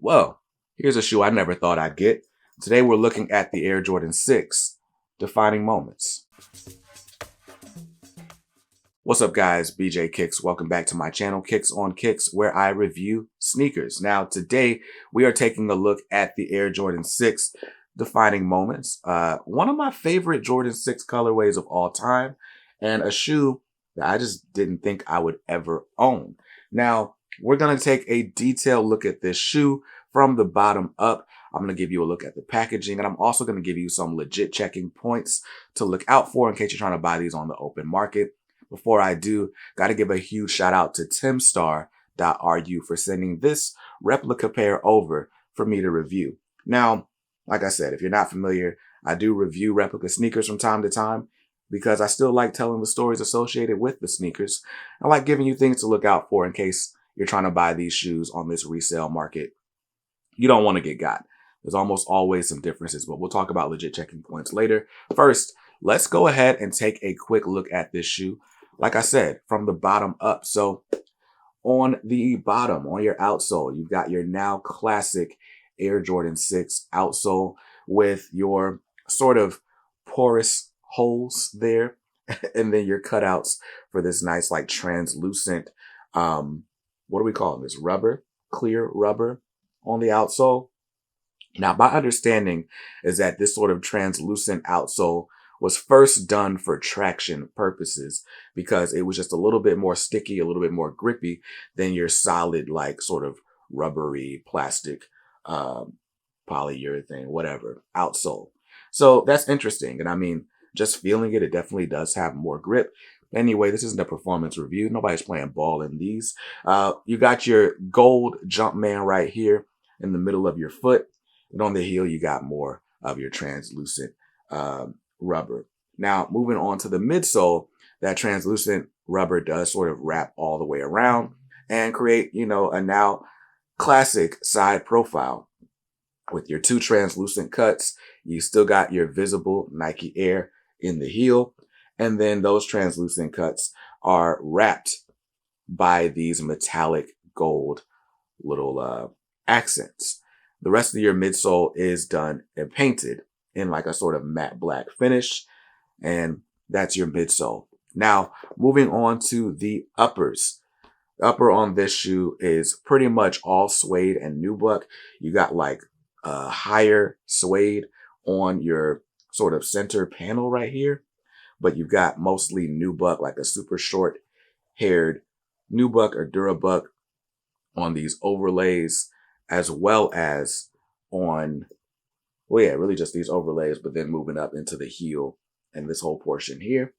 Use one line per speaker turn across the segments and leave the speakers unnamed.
Well, here's a shoe I never thought I'd get. Today we're looking at the Air Jordan 6 Defining Moments. What's up guys, BJ Kicks. Welcome back to my channel, Kicks on Kicks, where I review sneakers. Now today we are taking a look at the Air Jordan 6 Defining Moments. One of my favorite Jordan 6 colorways of all time, and a shoe that I just didn't think I would ever own. Now, we're going to take a detailed look at this shoe from the bottom up. I'm going to give you a look at the packaging, and I'm also going to give you some legit checking points to look out for in case you're trying to buy these on the open market. Before I do, got to give a huge shout out to Timstar.ru for sending this replica pair over for me to review. Now, like I said, if you're not familiar, I do review replica sneakers from time to time because I still like telling the stories associated with the sneakers. I like giving you things to look out for in case you're trying to buy these shoes on this resale market. You don't want to get got. There's almost always some differences, but we'll talk about legit checking points later. First, let's go ahead and take a quick look at this shoe. Like I said, from the bottom up. So on the bottom, on your outsole, you've got your now classic Air Jordan 6 outsole with your sort of porous holes there. And then your cutouts for this nice, like translucent, what do we call this? Rubber, clear rubber on the outsole. Now, my understanding is that this sort of translucent outsole was first done for traction purposes because it was just a little bit more sticky, a little bit more grippy than your solid, like sort of rubbery plastic, polyurethane, whatever, outsole. So that's interesting. And I mean, just feeling it, it definitely does have more grip. Anyway, this isn't a performance review. Nobody's playing ball in these. You got your gold Jumpman right here in the middle of your foot. And on the heel, you got more of your translucent rubber. Now, moving on to the midsole, that translucent rubber does sort of wrap all the way around and create, you know, a now classic side profile. With your two translucent cuts, you still got your visible Nike Air in the heel. And then those translucent cuts are wrapped by these metallic gold little accents. The rest of your midsole is done and painted in like a sort of matte black finish. And that's your midsole. Now, moving on to the uppers. The upper on this shoe is pretty much all suede and nubuck. You got like a higher suede on your sort of center panel right here. But you've got mostly nubuck, like a super short haired nubuck or durabuck on these overlays, as well as on, well, yeah, really just these overlays, but then moving up into the heel and this whole portion here.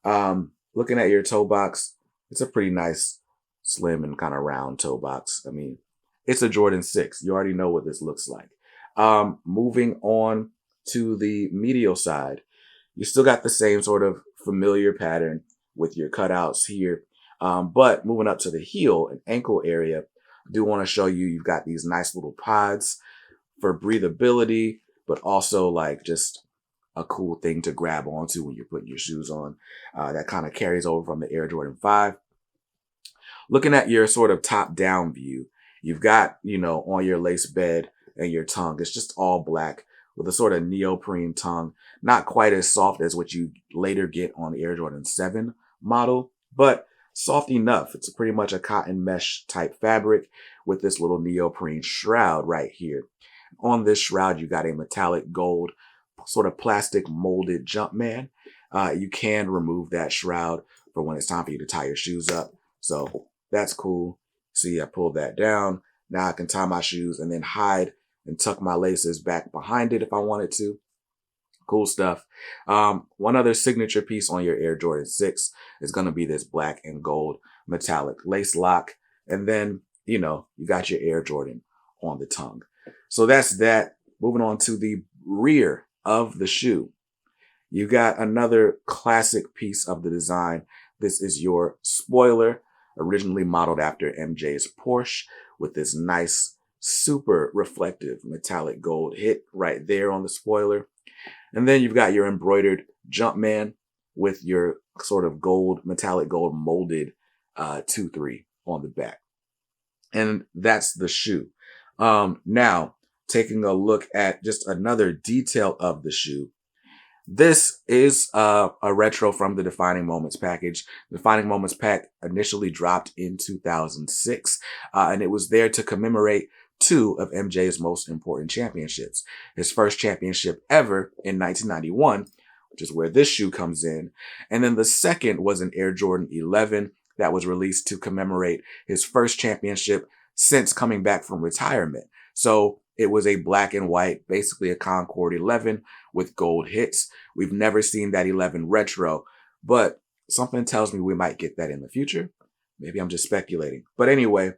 Looking at your toe box, it's a pretty nice, slim and kind of round toe box. I mean, it's a Jordan 6. You already know what this looks like. Moving on to the medial side, you still got the same sort of familiar pattern with your cutouts here. But moving up to the heel and ankle area, I do want to show you, you've got these nice little pods for breathability, but also like just a cool thing to grab onto when you're putting your shoes on. That kind of carries over from the Air Jordan 5. Looking at your sort of top down view, you've got, you know, on your lace bed and your tongue, it's just all black with a sort of neoprene tongue. Not quite as soft as what you later get on the Air Jordan 7 model, but soft enough. It's pretty much a cotton mesh type fabric with this little neoprene shroud right here. On this shroud, you got a metallic gold sort of plastic molded Jumpman. You can remove that shroud for when it's time for you to tie your shoes up. So that's cool. See, I pulled that down. Now I can tie my shoes and then hide and tuck my laces back behind it if I wanted to. Cool stuff. One other signature piece on your Air Jordan 6 is going to be this black and gold metallic lace lock. And then, you know, you got your Air Jordan on the tongue. So that's that. Moving on to the rear of the shoe. You got another classic piece of the design. This is your spoiler, originally modeled after MJ's Porsche, with this nice, super reflective metallic gold hit right there on the spoiler. And then you've got your embroidered Jumpman with your sort of gold, metallic gold molded 2-3 on the back. And that's the shoe. Now, taking a look at just another detail of the shoe. This is a retro from the Defining Moments package. The Defining Moments pack initially dropped in 2006, and it was there to commemorate two of MJ's most important championships. His first championship ever in 1991, which is where this shoe comes in. And then the second was an Air Jordan 11 that was released to commemorate his first championship since coming back from retirement. So it was a black and white, basically a Concord 11 with gold hits. We've never seen that 11 retro, but something tells me we might get that in the future. Maybe I'm just speculating. But anyway,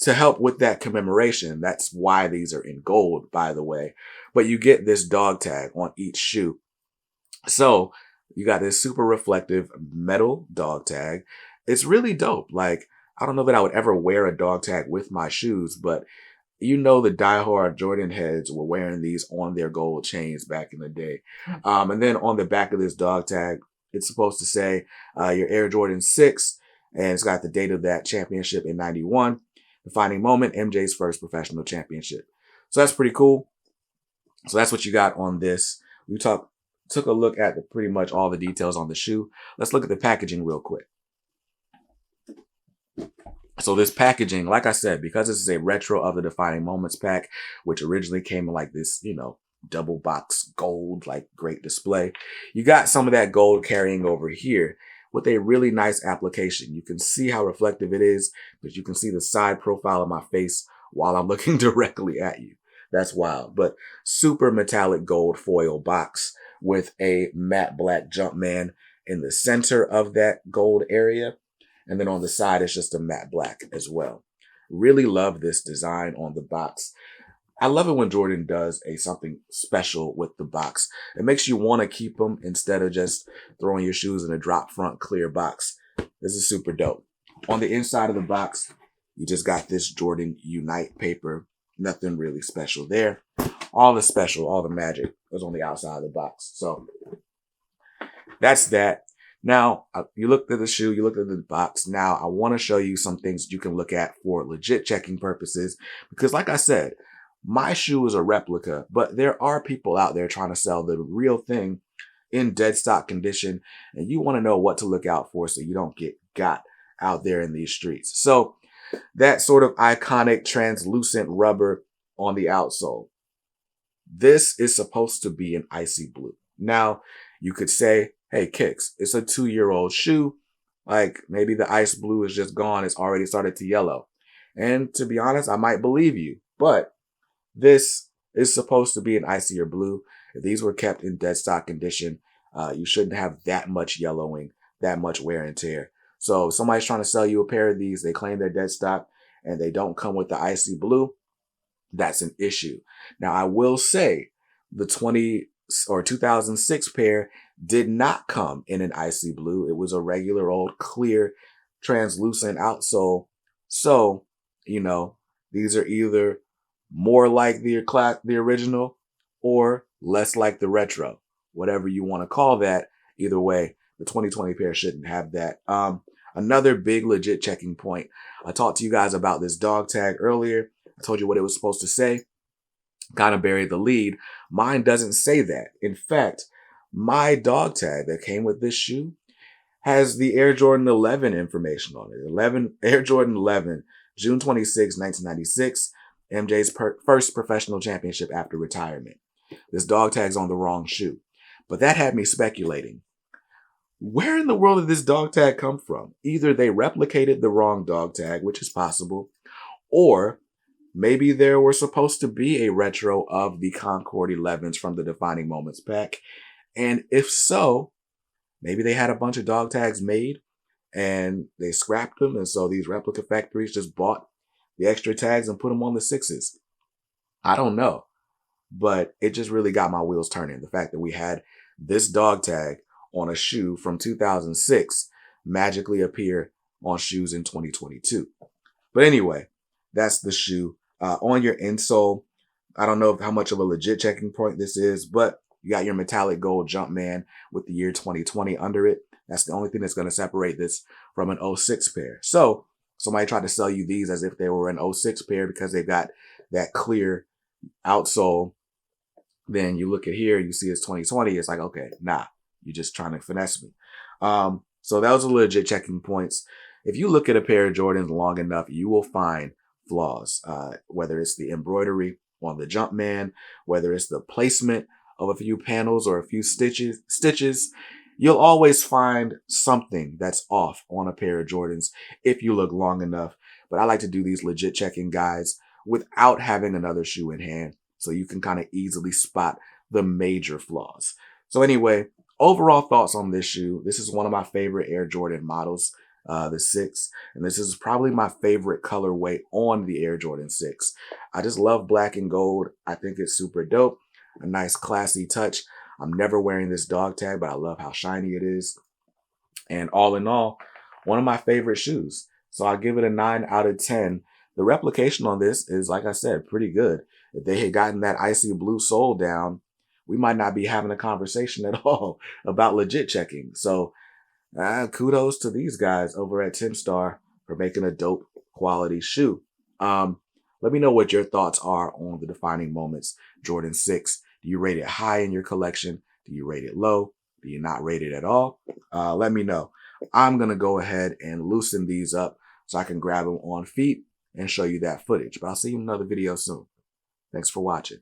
to help with that commemoration, that's why these are in gold, by the way. But you get this dog tag on each shoe. So you got this super reflective metal dog tag. It's really dope. Like, I don't know that I would ever wear a dog tag with my shoes, but you know the diehard Jordan heads were wearing these on their gold chains back in the day. And then on the back of this dog tag, it's supposed to say your Air Jordan 6, and it's got the date of that championship in 91. Defining moment, MJ's first professional championship. So that's pretty cool. So that's what you got on this. We took a look at pretty much all the details on the shoe. Let's look at the packaging real quick. So this packaging, like I said, because this is a retro of the Defining Moments pack, which originally came in like this, double box gold, like great display. You got some of that gold carrying over here with a really nice application. You can see how reflective it is, but you can see the side profile of my face while I'm looking directly at you. That's wild. But super metallic gold foil box with a matte black Jumpman in the center of that gold area. And then on the side, it's just a matte black as well. Really love this design on the box. I love it when Jordan does something special with the box. It makes you want to keep them instead of just throwing your shoes in a drop front clear box. This is super dope. On the inside of the box, you just got this Jordan Unite paper. Nothing really special there. All the magic was on the outside of the box. So that's that. Now, you looked at the shoe, you looked at the box. Now, I want to show you some things you can look at for legit checking purposes. Because like I said, my shoe is a replica, but there are people out there trying to sell the real thing in dead stock condition. And you want to know what to look out for so you don't get got out there in these streets. So that sort of iconic translucent rubber on the outsole. This is supposed to be an icy blue. Now, you could say, hey, Kicks, it's a 2-year-old shoe. Like, maybe the ice blue is just gone. It's already started to yellow. And to be honest, I might believe you. But this is supposed to be an icier blue. If these were kept in dead stock condition, you shouldn't have that much yellowing, that much wear and tear. So if somebody's trying to sell you a pair of these, they claim they're dead stock, and they don't come with the icy blue, that's an issue. Now, I will say the 2006 pair did not come in an icy blue. It was a regular old clear translucent outsole. So, these are either more like the original or less like the retro, whatever you want to call that. Either way, the 2020 pair shouldn't have that. Another big legit checking point. I talked to you guys about this dog tag earlier. I told you what it was supposed to say. Kind of buried the lead. Mine doesn't say that. In fact, my dog tag that came with this shoe has the Air Jordan 11 information on it. Air Jordan 11, June 26, 1996, MJ's first professional championship after retirement. This dog tag's on the wrong shoe. But that had me speculating. Where in the world did this dog tag come from? Either they replicated the wrong dog tag, which is possible, or maybe there were supposed to be a retro of the Concord 11s from the Defining Moments pack. And if so, maybe they had a bunch of dog tags made and they scrapped them. And so these replica factories just bought the extra tags and put them on the 6s. I don't know, but it just really got my wheels turning. The fact that we had this dog tag on a shoe from 2006 magically appear on shoes in 2022. But anyway, that's the shoe. On your insole, I don't know how much of a legit checking point this is, but you got your metallic gold Jumpman with the year 2020 under it. That's the only thing that's going to separate this from an 06 pair. So somebody tried to sell you these as if they were an 06 pair because they've got that clear outsole. Then you look at here, you see it's 2020. It's like, okay, nah, you're just trying to finesse me. So that was a legit checking points. If you look at a pair of Jordans long enough, you will find flaws, whether it's the embroidery on the Jumpman, whether it's the placement of a few panels or a few stitches. You'll always find something that's off on a pair of Jordans if you look long enough. But I like to do these legit checking guides without having another shoe in hand, so you can kind of easily spot the major flaws. So anyway, overall thoughts on this shoe. This is one of my favorite Air Jordan models, the 6. And this is probably my favorite colorway on the Air Jordan 6. I just love black and gold. I think it's super dope. A nice classy touch. I'm never wearing this dog tag, but I love how shiny it is. And all in all, one of my favorite shoes. So I'll give it a 9 out of 10. The replication on this is, like I said, pretty good. If they had gotten that icy blue sole down, we might not be having a conversation at all about legit checking. So kudos to these guys over at Timstar for making a dope quality shoe. Let me know what your thoughts are on the defining moments Jordan 6. Do you rate it high in your collection? Do you rate it low? Do you not rate it at all? Let me know. I'm going to go ahead and loosen these up so I can grab them on feet and show you that footage. But I'll see you in another video soon. Thanks for watching.